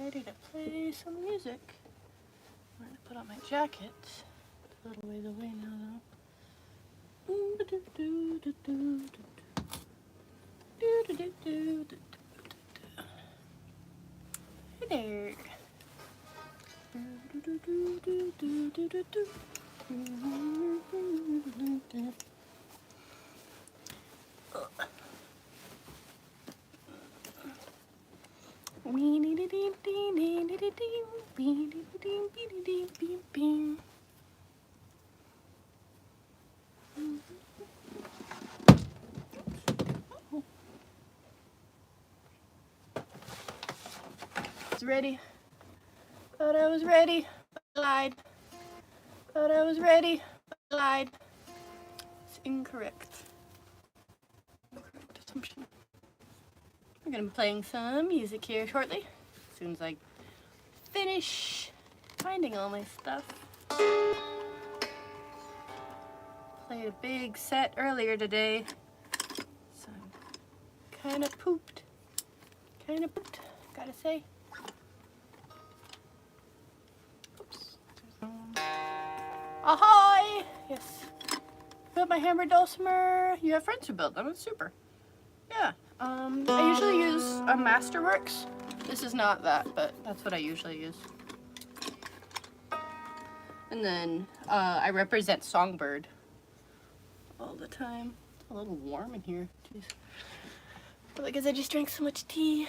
ready to play some music. I'm going to put on my jacket. It's a little ways away now though. Hey there. Ready. Thought I was ready, but I lied. Thought I was ready, but I lied. It's incorrect. Incorrect assumption. We're gonna be playing some music here shortly, as soon as I finish finding all my stuff. Played a big set earlier today, so I'm kind of pooped, gotta say. Ahoy! Yes. Built my hammered dulcimer. You have friends who build them. It's super. Yeah. I usually use a Masterworks. This is not that, but that's what I usually use. And then I represent Songbird all the time. It's a little warm in here. Jeez. Probably because I just drank so much tea.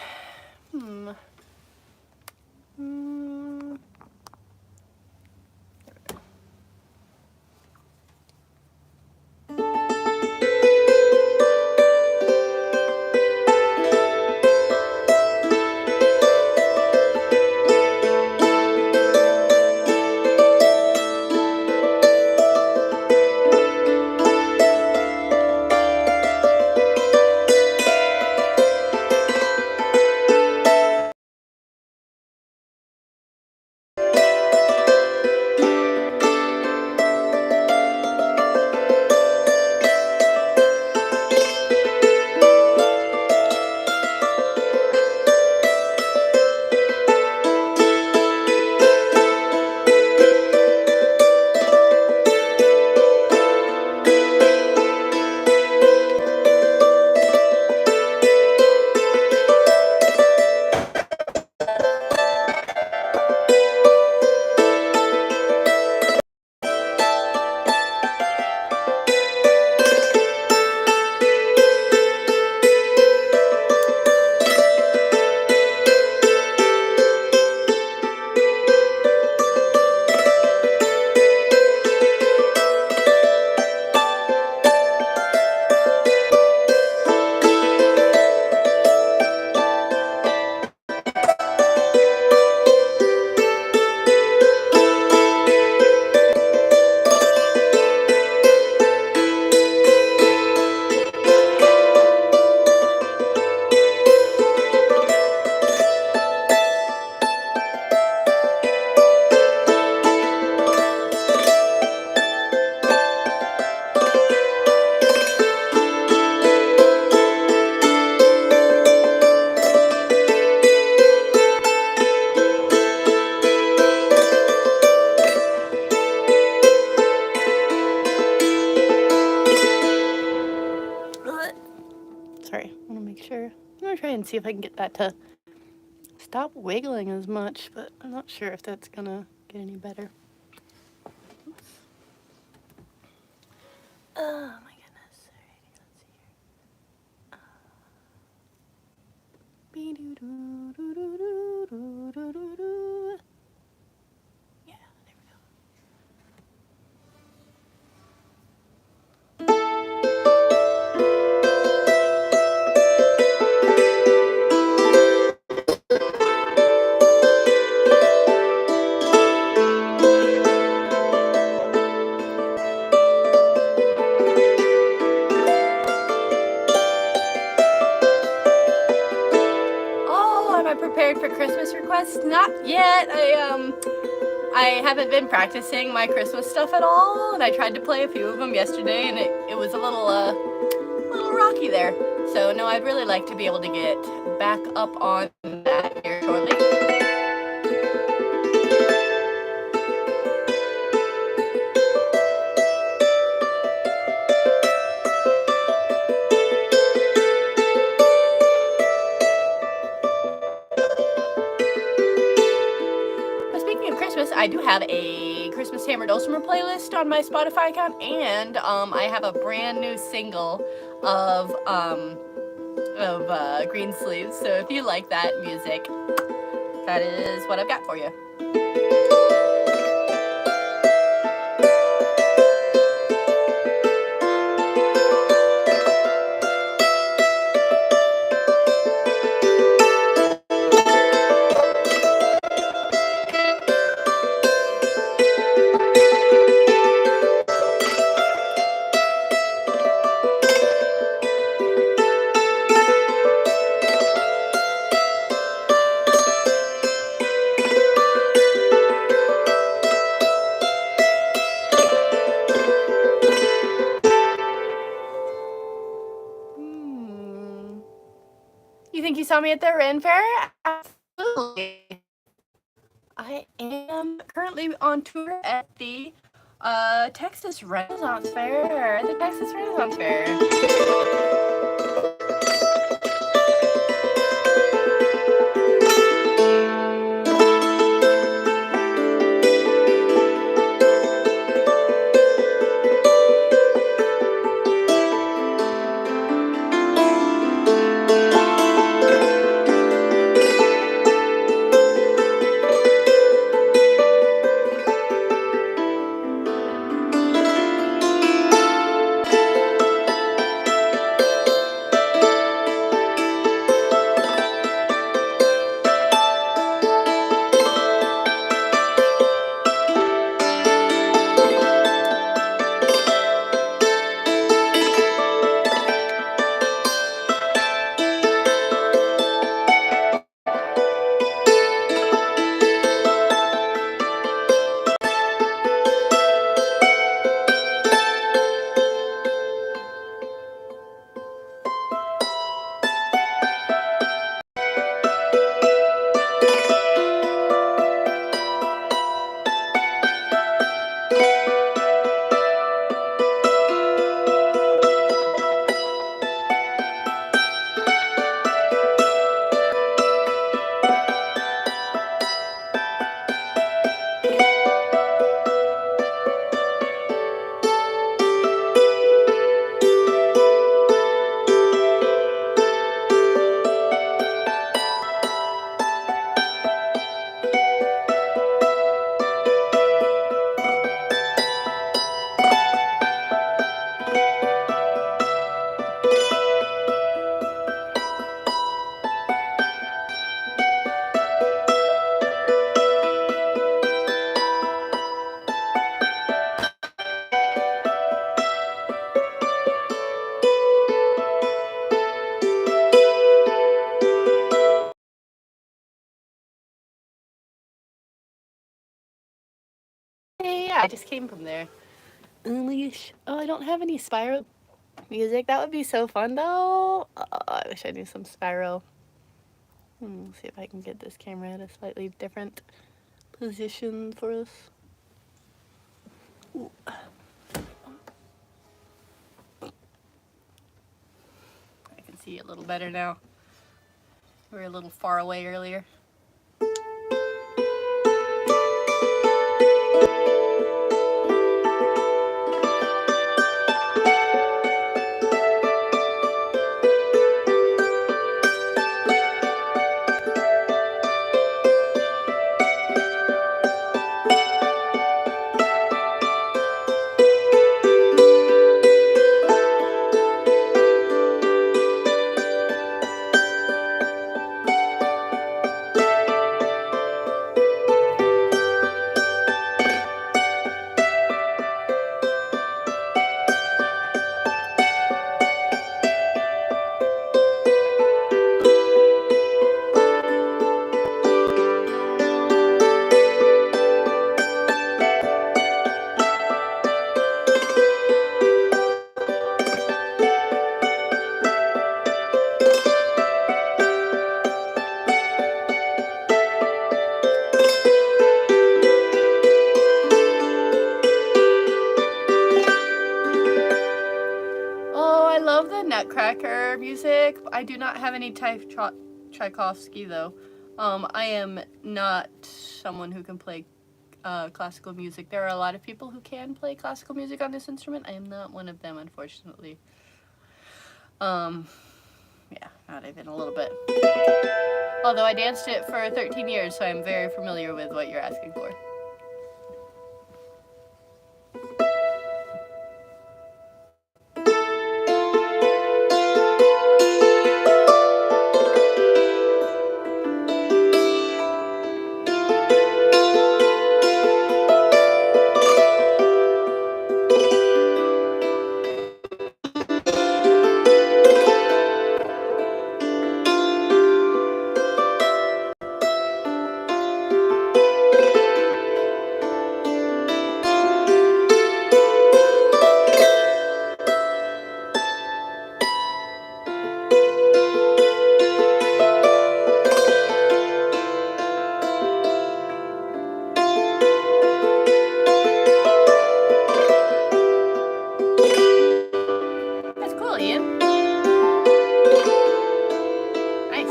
Sorry, I want to make sure. I'm going to try and see if I can get that to stop wiggling as much, but I'm not sure if that's going to get any better. Oops. Oh my goodness. Alrighty, let's see here. Yeah, there we go. Prepared for Christmas requests? Not yet. I haven't been practicing my Christmas stuff at all, and I tried to play a few of them yesterday, and it was a little rocky there. So no, I'd really like to be able to get back up on that here shortly. I do have a Christmas Hammer Dulcimer playlist on my Spotify account, and I have a brand new single of Green Sleeves. So if you like that music, that is what I've got for you. You think you saw me at the Ren Fair? Absolutely. I am currently on tour at the Texas Renaissance Fair. The Texas Renaissance Fair. Yeah, I just came from there. Unleash. Oh, I don't have any Spyro music. That would be so fun, though. Oh, I wish I knew some Spyro. Let's see if I can get this camera at a slightly different position for us. Ooh. I can see it a little better now. We were a little far away earlier. Nutcracker music. I do not have any Tchaikovsky though. I am not someone who can play classical music. There are a lot of people who can play classical music on this instrument. I am not one of them, unfortunately. Yeah, not even a little bit. Although I danced it for 13 years, so I'm very familiar with what you're asking for. That's cool, Ian. Nice.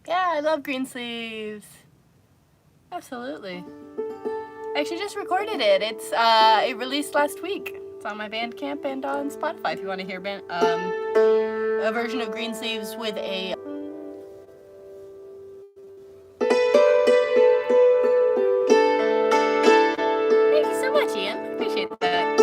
Yeah, I love Greensleeves. Absolutely. I actually just recorded it. It released last week. It's on my Bandcamp and on Spotify if you want to hear a version of Greensleeves with a... Thank you so much, Ian. Appreciate that.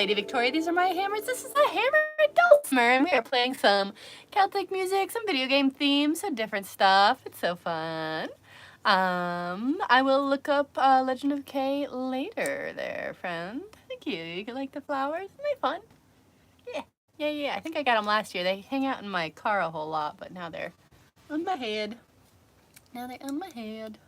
Lady Victoria. These are my hammers. This is a hammered dulcimer, and we are playing some Celtic music, some video game themes, some different stuff. It's so fun. I will look up Legend of Kay later there, friend. Thank you. You like the flowers? Isn't they fun? Yeah. I think I got them last year. They hang out in my car a whole lot, but now they're on my head. Now they're on my head.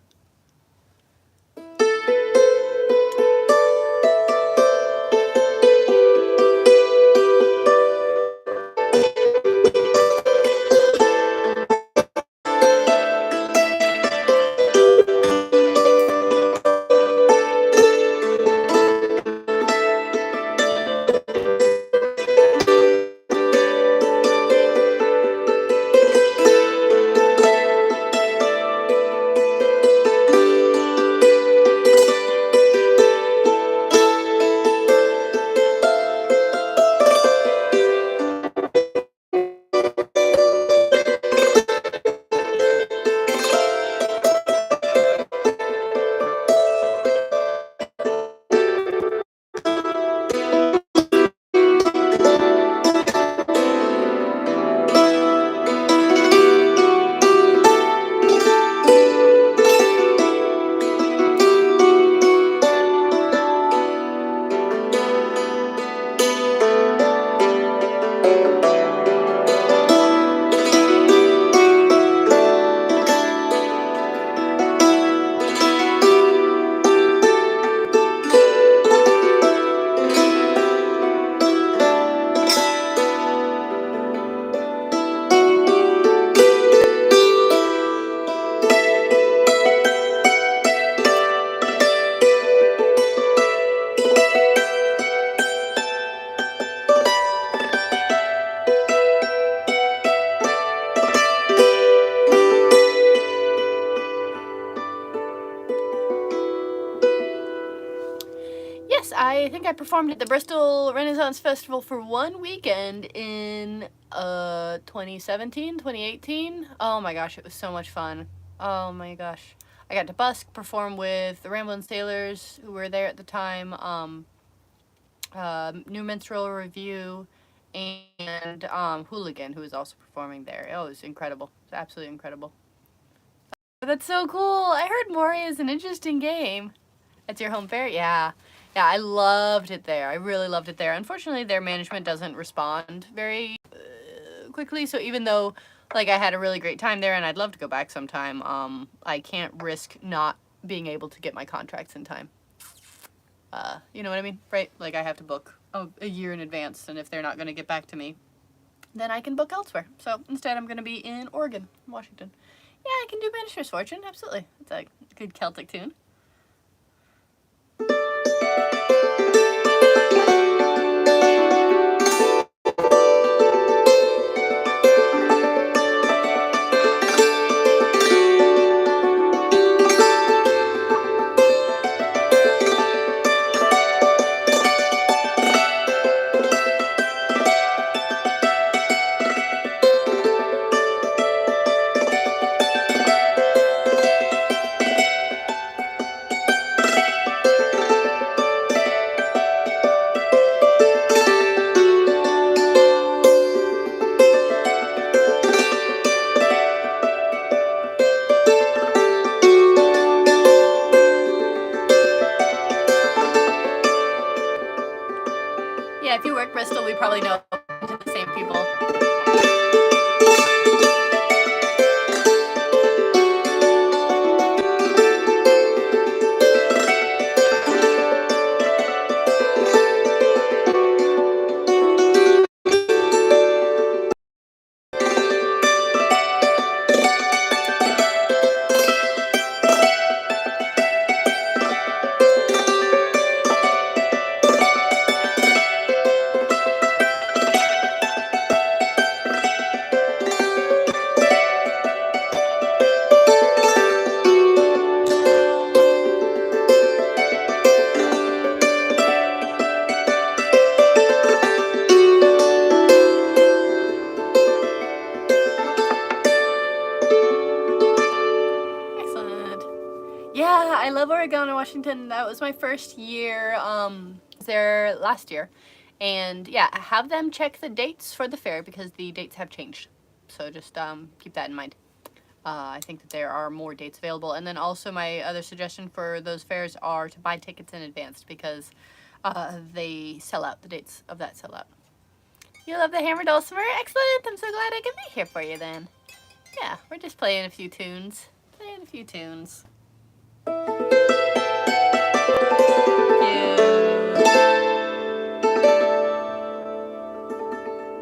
I think I performed at the Bristol Renaissance Festival for one weekend in 2017, 2018. Oh my gosh, it was so much fun. Oh my gosh. I got to busk, perform with the Ramblin' Sailors who were there at the time, New Minstrel Review, and Hooligan, who was also performing there. Oh, it was incredible. It was absolutely incredible. That's so cool. I heard Mori is an interesting game. That's your home fair? Yeah. Yeah, I loved it there. I really loved it there. Unfortunately, their management doesn't respond very quickly, so even though, like, I had a really great time there and I'd love to go back sometime, I can't risk not being able to get my contracts in time. You know what I mean? Right? Like, I have to book a year in advance, and if they're not going to get back to me, then I can book elsewhere. So instead, I'm going to be in Oregon, Washington. Yeah, I can do Minister's Fortune, absolutely. It's a good Celtic tune. Yeah, if you work Bristol, we probably know the same people. I love Oregon and Washington. That was my first year there last year, And yeah, have them check the dates for the fair because the dates have changed. So just keep that in mind. I think that there are more dates available. And then also my other suggestion for those fairs are to buy tickets in advance because they sell out. The dates of that sell out. You love the hammer dulcimer? Excellent! I'm so glad I could be here for you then. Yeah, we're just playing a few tunes. Playing a few tunes.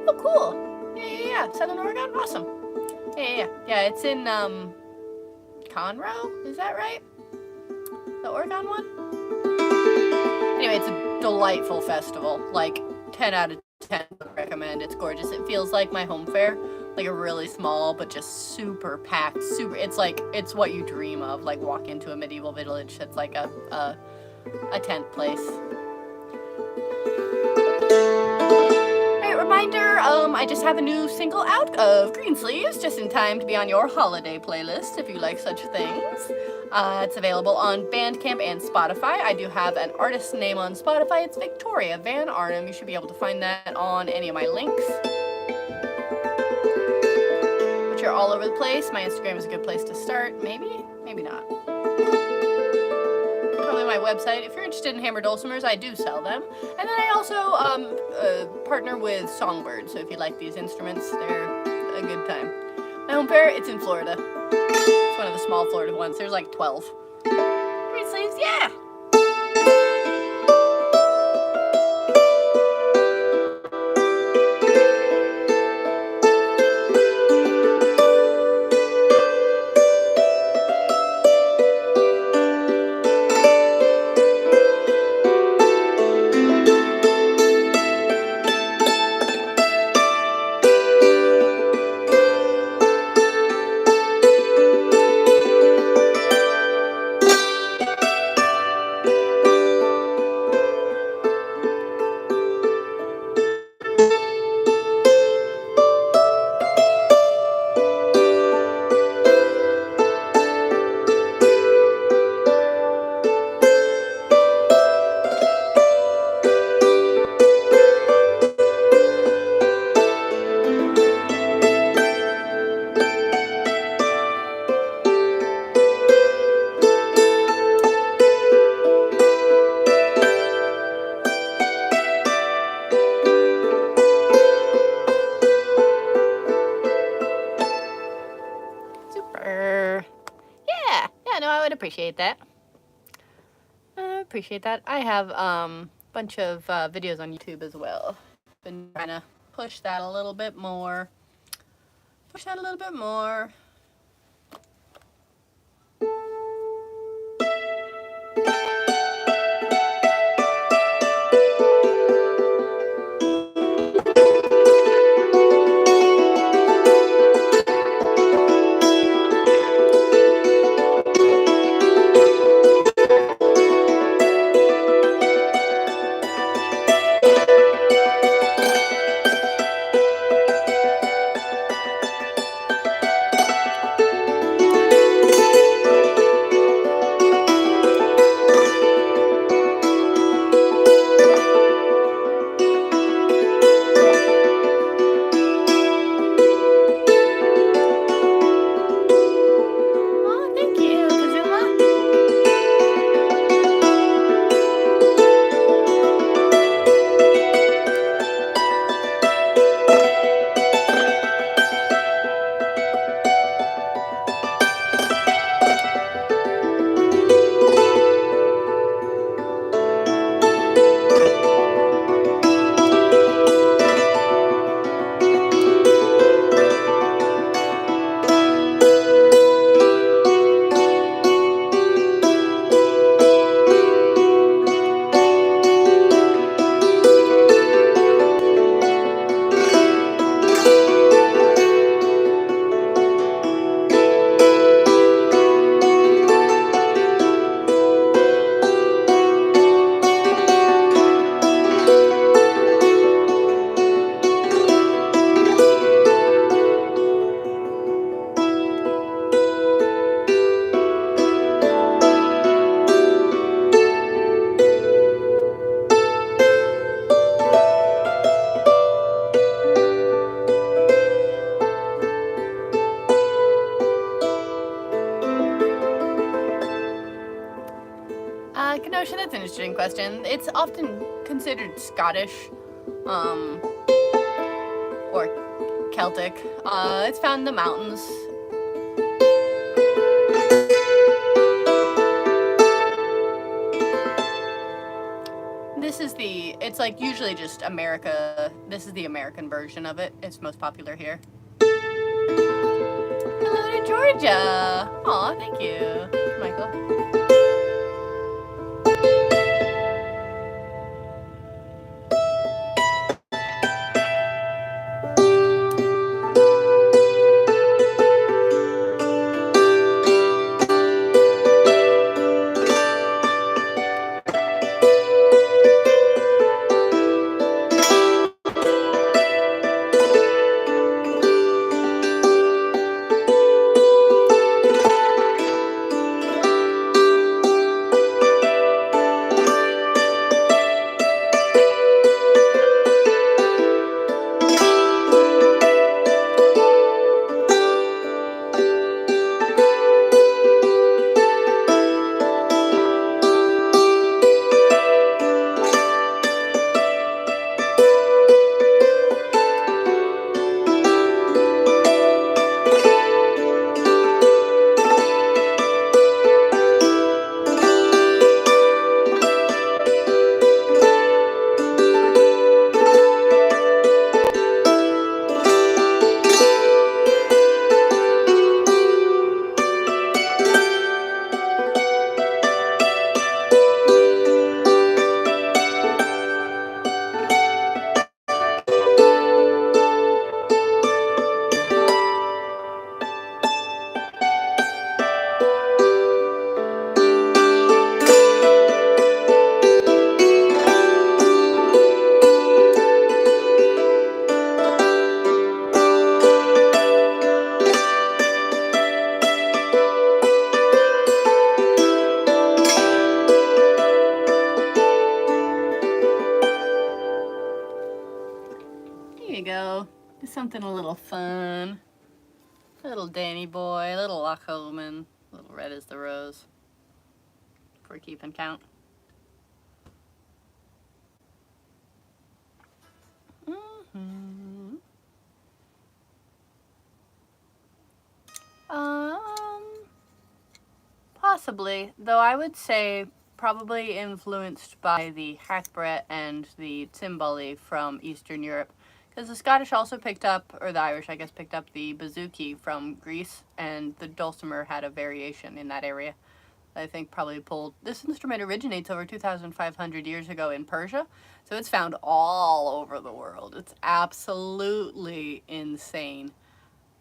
Oh, cool. Yeah. Southern Oregon? Awesome. Yeah, it's in, Conroe? Is that right? The Oregon one? Anyway, it's a delightful festival. Like, 10 out of 10 would recommend. It's gorgeous. It feels like my home fair. Like a really small, but just super packed, it's like, it's what you dream of, like walk into a medieval village that's like a tent place. Alright, reminder, I just have a new single out of Greensleeves, just in time to be on your holiday playlist, if you like such things. It's available on Bandcamp and Spotify. I do have an artist name on Spotify. It's Victoria Van Arnhem. You should be able to find that on any of my links. You're all over the place. My Instagram is a good place to start. Maybe not. Probably my website. If you're interested in hammer dulcimers, I do sell them. And then I also partner with Songbird. So if you like these instruments, they're a good time. My home fair, it's in Florida. It's one of the small Florida ones. There's like 12. Greensleeves, yeah! Appreciate that. I have a bunch of videos on YouTube as well. Been trying to push that a little bit more. ocean? That's an interesting question. It's often considered Scottish, or Celtic. It's found in the mountains. It's like usually just America. This is the American version of it. It's most popular here. Hello to Georgia. Aw, thank you, Michael. Something a little fun. Little Danny boy, little Loch Lomond, little red as the rose. If we're keeping count. Possibly, though I would say probably influenced by the hackbrett and the timbali from Eastern Europe. Because the Scottish also picked up, or the Irish, I guess, picked up the bouzouki from Greece, and the dulcimer had a variation in that area. I think probably pulled. This instrument originates over 2,500 years ago in Persia, so it's found all over the world. It's absolutely insane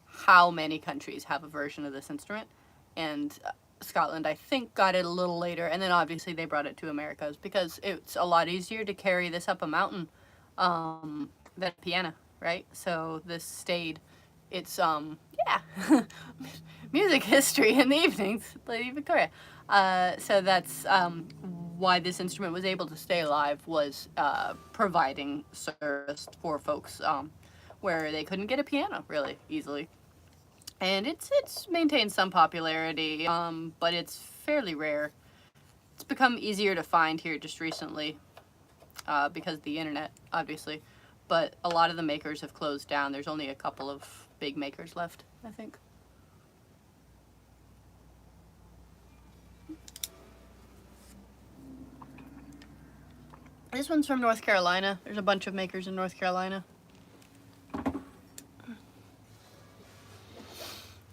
how many countries have a version of this instrument, and Scotland, I think, got it a little later, and then obviously they brought it to Americas because it's a lot easier to carry this up a mountain than a piano, right? So this stayed. It's yeah, music history in the evenings, Lady Victoria. So that's why this instrument was able to stay alive, was providing service for folks where they couldn't get a piano really easily. And it's maintained some popularity, but it's fairly rare. It's become easier to find here just recently because of the internet, obviously. But a lot of the makers have closed down. There's only a couple of big makers left, I think. This one's from North Carolina. There's a bunch of makers in North Carolina. The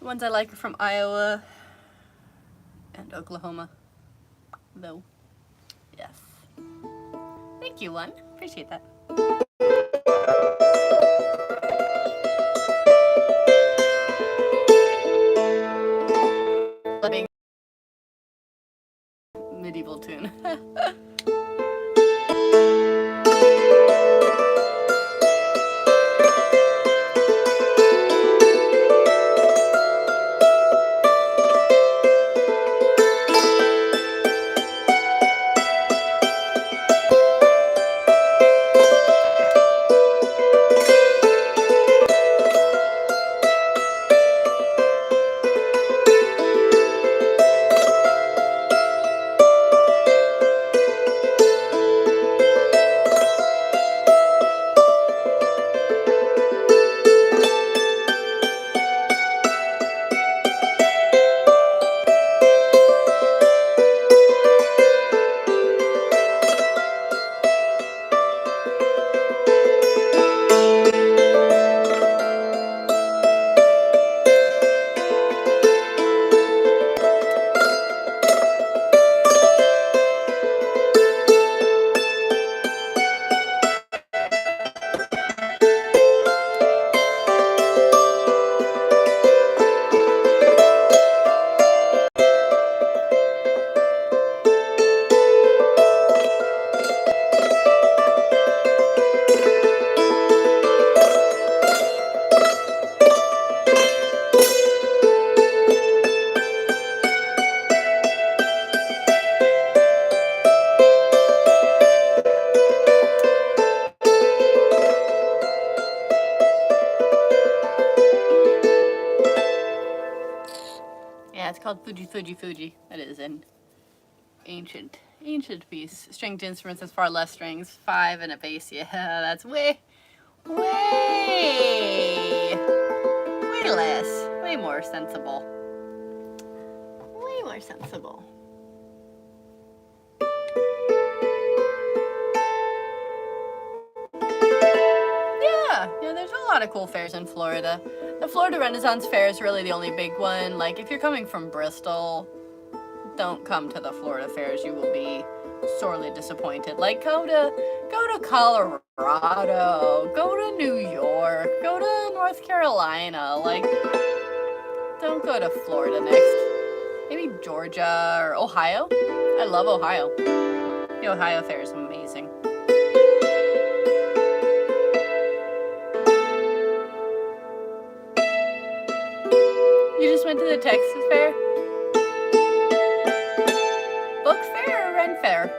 ones I like are from Iowa and Oklahoma, though. Yes. Thank you, one. Appreciate that. Medieval tune. Yeah, it's called Fuji Fuji Fuji. That is an ancient piece. Stringed instruments has far less strings. 5 and a bass. Yeah, that's way less. Way more sensible. Way more sensible. Yeah, there's a lot of cool fairs in Florida. The Florida Renaissance Fair is really the only big one. Like, if you're coming from Bristol, don't come to the Florida fairs. You will be sorely disappointed. Like, go to Colorado, go to New York, go to North Carolina. Like, don't go to Florida next. Maybe Georgia or Ohio. I love Ohio. The Ohio fair is amazing. You just went to the Texas fair? Book fair or rent fair?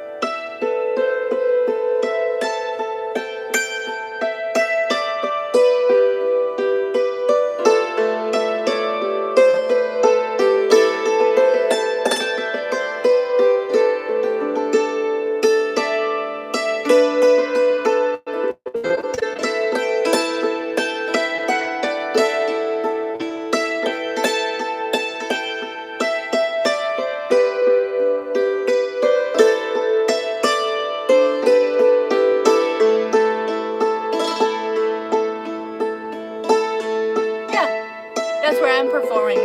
That's where I'm performing.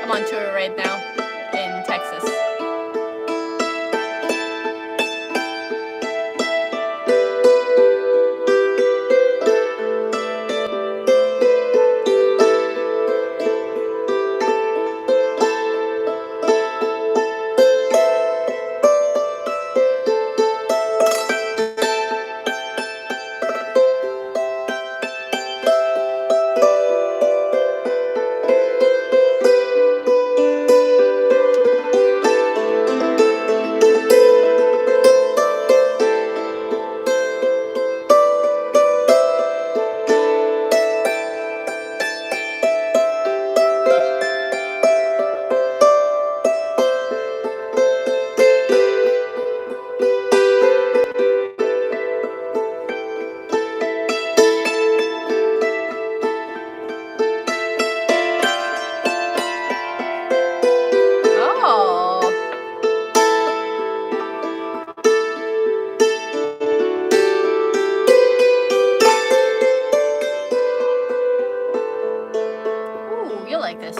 I'm on tour right now in Texas. You'll like this.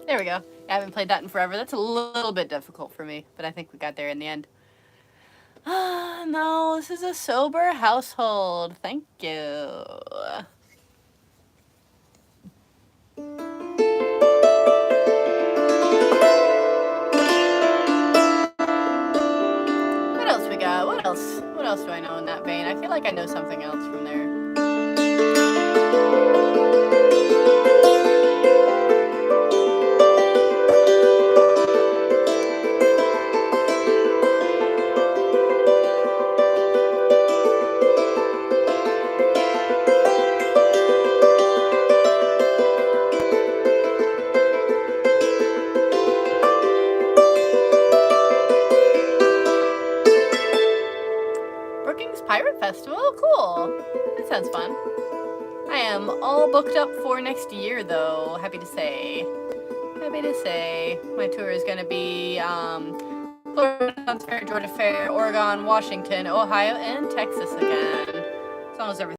There we go. I haven't played that in forever. That's a little bit difficult for me, but I think we got there in the end. No, this is a sober household. Thank you. What else we got? What else? What else do I know in that vein? I feel like I know something else from there. Pirate Festival? Cool. That sounds fun. I am all booked up for next year, though. Happy to say. My tour is going to be Florida Fair, Georgia Fair, Oregon, Washington, Ohio, and Texas again. As long as everything.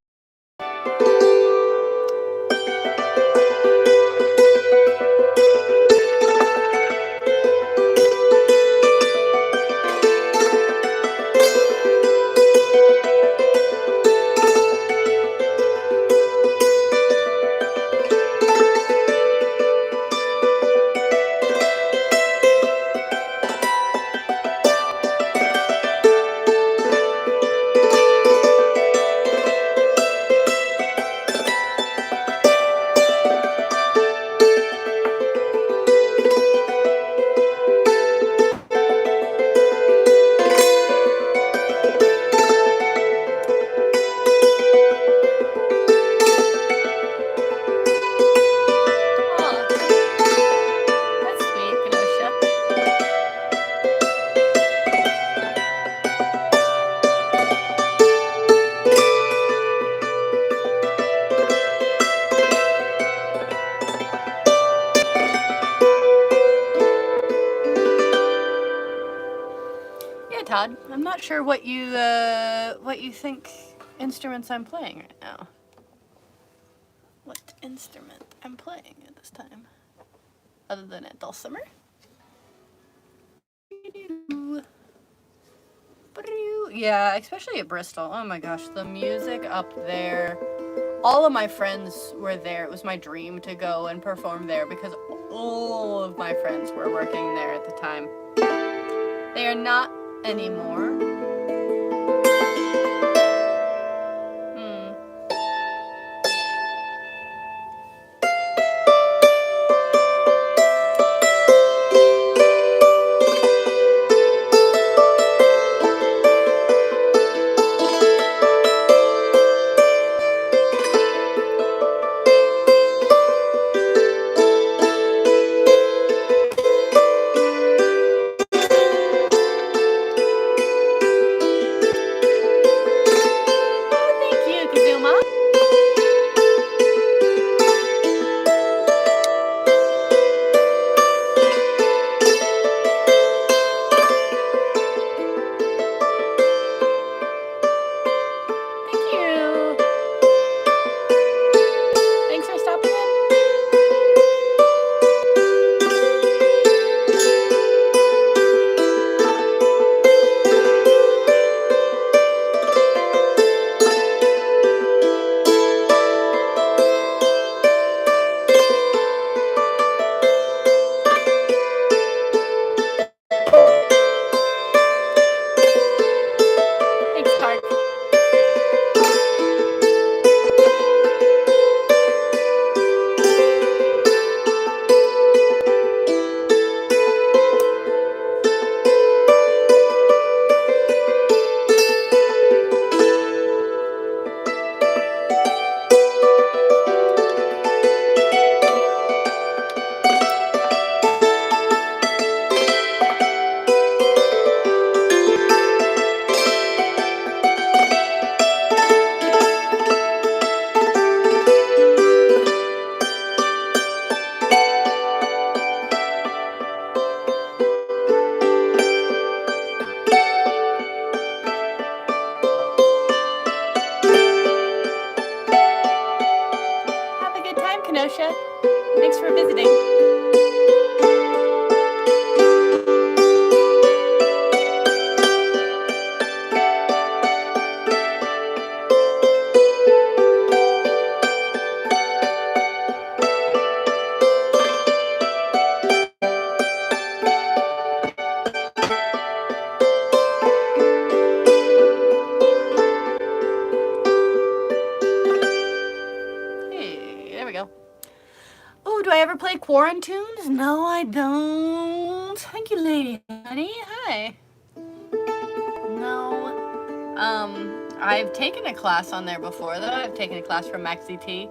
Todd, I'm not sure what you think instruments I'm playing right now. What instrument I'm playing at this time, other than a dulcimer? Yeah, especially at Bristol. Oh my gosh, the music up there. All of my friends were there. It was my dream to go and perform there because all of my friends were working there at the time. They are not anymore. Thanks for visiting. Ever play Quarantunes? No, I don't. Thank you, lady. Honey, hi. No. I've taken a class on there before, though. I've taken a class from Maxi T.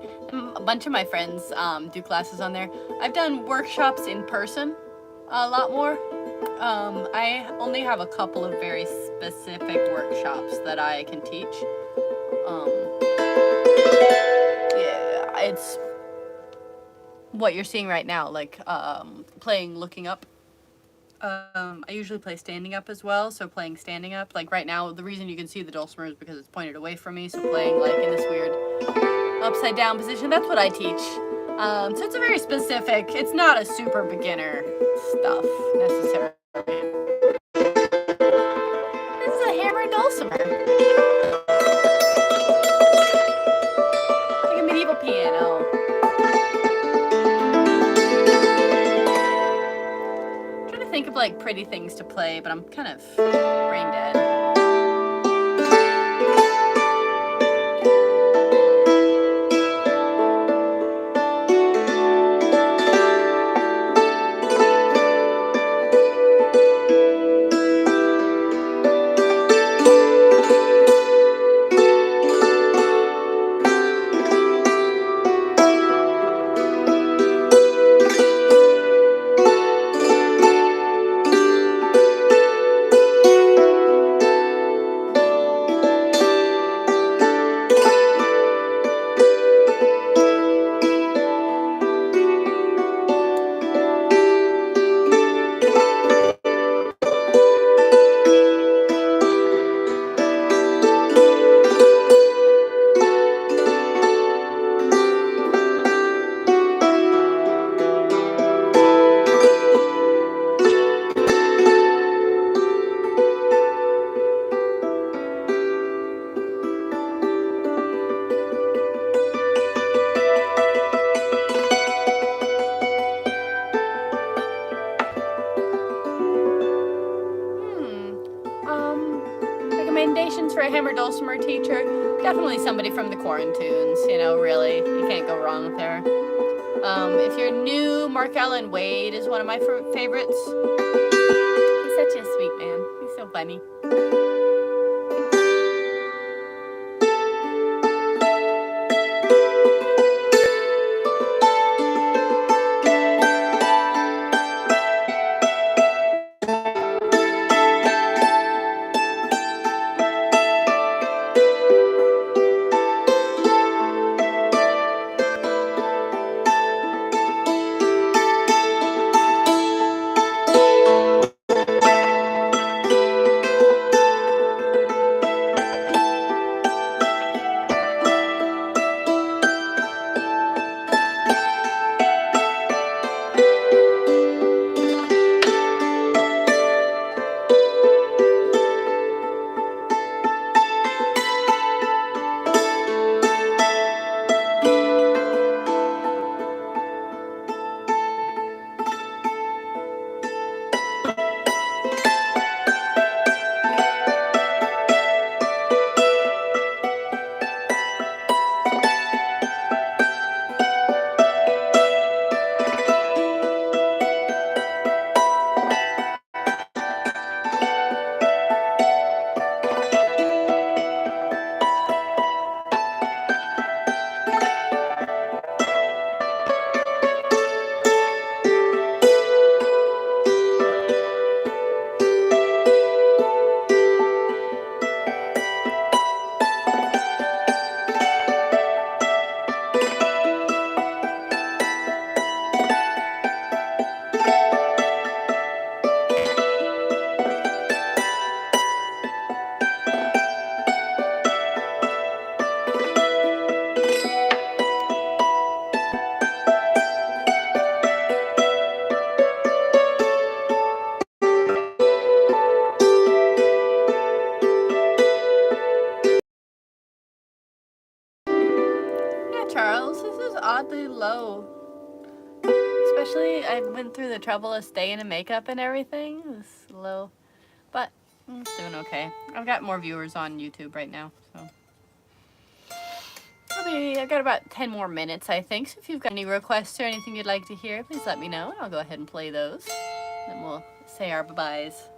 A bunch of my friends do classes on there. I've done workshops in person a lot more. I only have a couple of very specific workshops that I can teach. Yeah. what you're seeing right now, like playing looking up. I usually play standing up as well, so playing standing up. Like right now, the reason you can see the dulcimer is because it's pointed away from me, so playing like in this weird upside down position, that's what I teach. So it's a very specific, it's not a super beginner stuff necessarily. This is a hammered dulcimer. Like a medieval piano. I'm trying to think of like pretty things to play, but I'm kind of brain dead. Recommendations for a hammer dulcimer teacher? Definitely somebody from the Quarantunes, you know, really. You can't go wrong with her. If you're new, Mark Allen Wade is one of my favorites. He's such a sweet man. He's so funny. Charles, this is oddly low. Especially, I went through the trouble of staying in makeup and everything. It's low. But, it's doing okay. I've got more viewers on YouTube right now, so. I've got about 10 more minutes, I think. So if you've got any requests or anything you'd like to hear, please let me know, and I'll go ahead and play those. Then we'll say our bye-byes.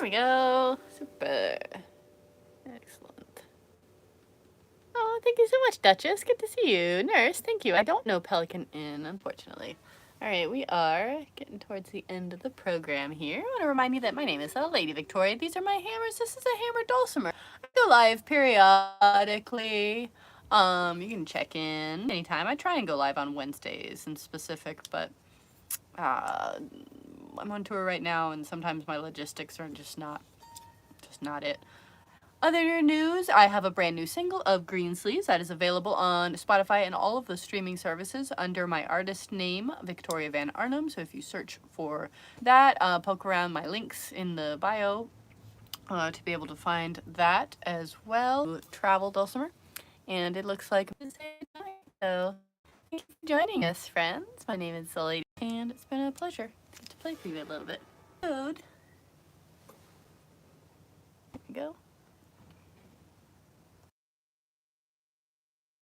we go. Super. Excellent. Oh, thank you so much, Duchess. Good to see you. Nurse, thank you. I don't know Pelican Inn, unfortunately. All right, we are getting towards the end of the program here. I want to remind you that my name is Lady Victoria. These are my hammers. This is a hammer dulcimer. I go live periodically. You can check in anytime. I try and go live on Wednesdays in specific, but I'm on tour right now, and sometimes my logistics are just not it. Other news, I have a brand new single of Green Sleeves that is available on Spotify and all of the streaming services under my artist name, Victoria Van Arnhem. So if you search for that, poke around my links in the bio to be able to find that as well. Travel Dulcimer. And it looks like it's a night. So thank you for joining us, friends. My name is Lady, and it's been a pleasure to play for you a little bit. There we go.